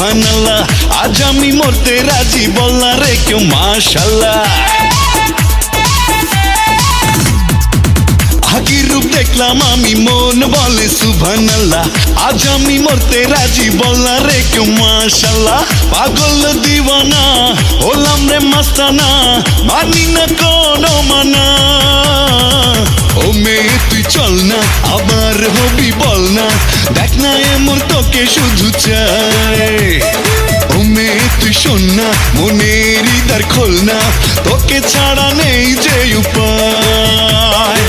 সুবহানাল্লাহ আজ আমি মরতে রাজি বল না রে কেউ মাশাআল্লাহ আগের রূপ দেখলাম আমি মন বলে সুবহানাল্লাহ আজ আমি মরতে রাজি বল না রে কেউ মাশাআল্লাহ পাগল দিওয়ানা হলাম রে মাস্তানা মানি না কোনো মানা ও মেয়ে তুই চল না আবার হবি বল না দেখ না এমন তোকে শুধু চাই ও মেয়ে তুই শোন না মনের দ্বার খোল না তোকে ছাড়া নেই যে উপায়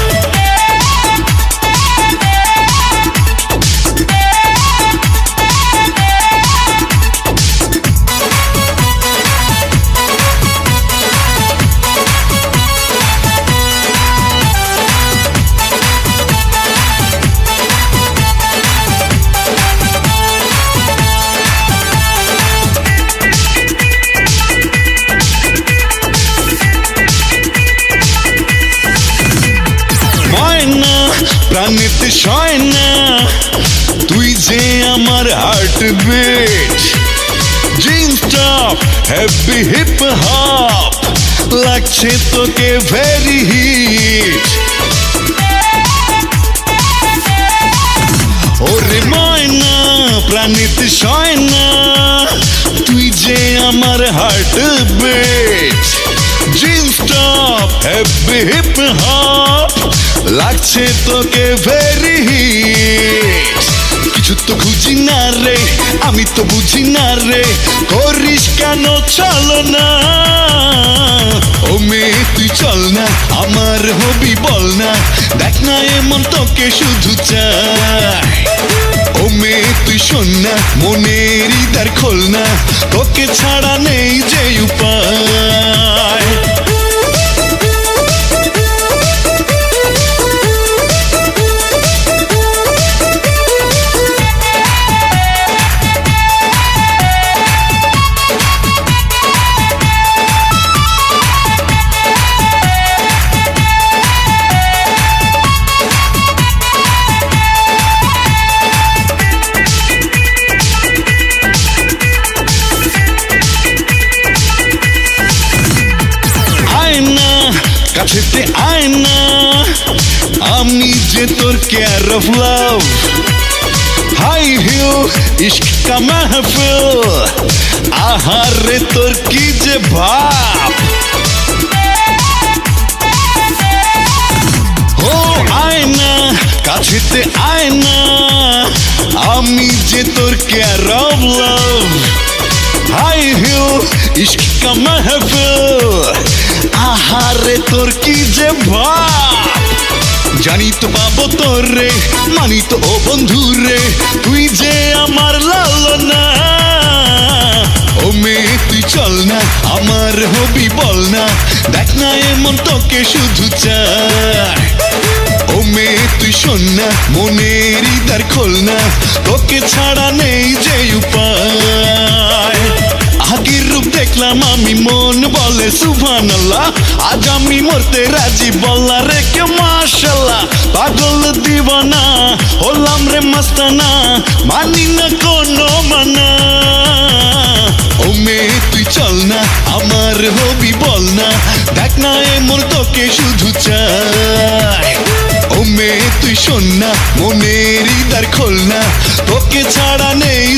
প্রাণেতে সয় না তুই যে আমার heartbeat jeans top heavy hip hop লাগছে তোকে ভেরি হিট ওরে ময়না প্রাণেতে সয় না তুই যে আমার heartbeat jeans top heavy hip hop লাগছে তোকে ভেরি হিট কিছু তো খুঁজি না রে আমি তো বুঝি না রে করিস কেন চলো না ও মেয়ে তুই চল না আমার হবি বল না দেখ না এমন তোকে শুধু চাই ও মেয়ে তুই শোন না মনের দ্বার খোল না তোকে ছাড়া নেই যে উপায় কাছেতে আয় না আমি যে তোর কেয়ার অফ লাভ হাই হিউ ইশক কা মাহফিল আহারে তোর কি যে ভাব ও আয় না কাছেতে আয় না আমি যে তোর কেয়ার অফ লাভ হাই হিউ ইশক কা মাহফিল আহারে তোর কি যে ভাব জানি তো পাবো তোর রে মানি তো ও বন্ধু রে তুই যে আমার লালনা ও মেয়ে তুই চল না আমার হবি বল না দেখ না এমন তোকে শুধু চাই ও মেয়ে তুই শোন না মনের দ্বার খোল না তোকে ছাড়া নেই যে উপায় আগের রূপ দেখলাম আমি মন বলে সুবহানাল্লাহ আজ আমি মরতে রাজি বল না রে কেউ মাশাআল্লাহ পাগল দিওয়ানা হলাম রে মাস্তানা মানি না কোনো মানা ও মেয়ে তুই চল না আমার হবি বল না দেখ না এমন তোকে শুধু চাই ও মেয়ে তুই শোন না মনের দ্বার খোল না তোকে ছাড়া নেই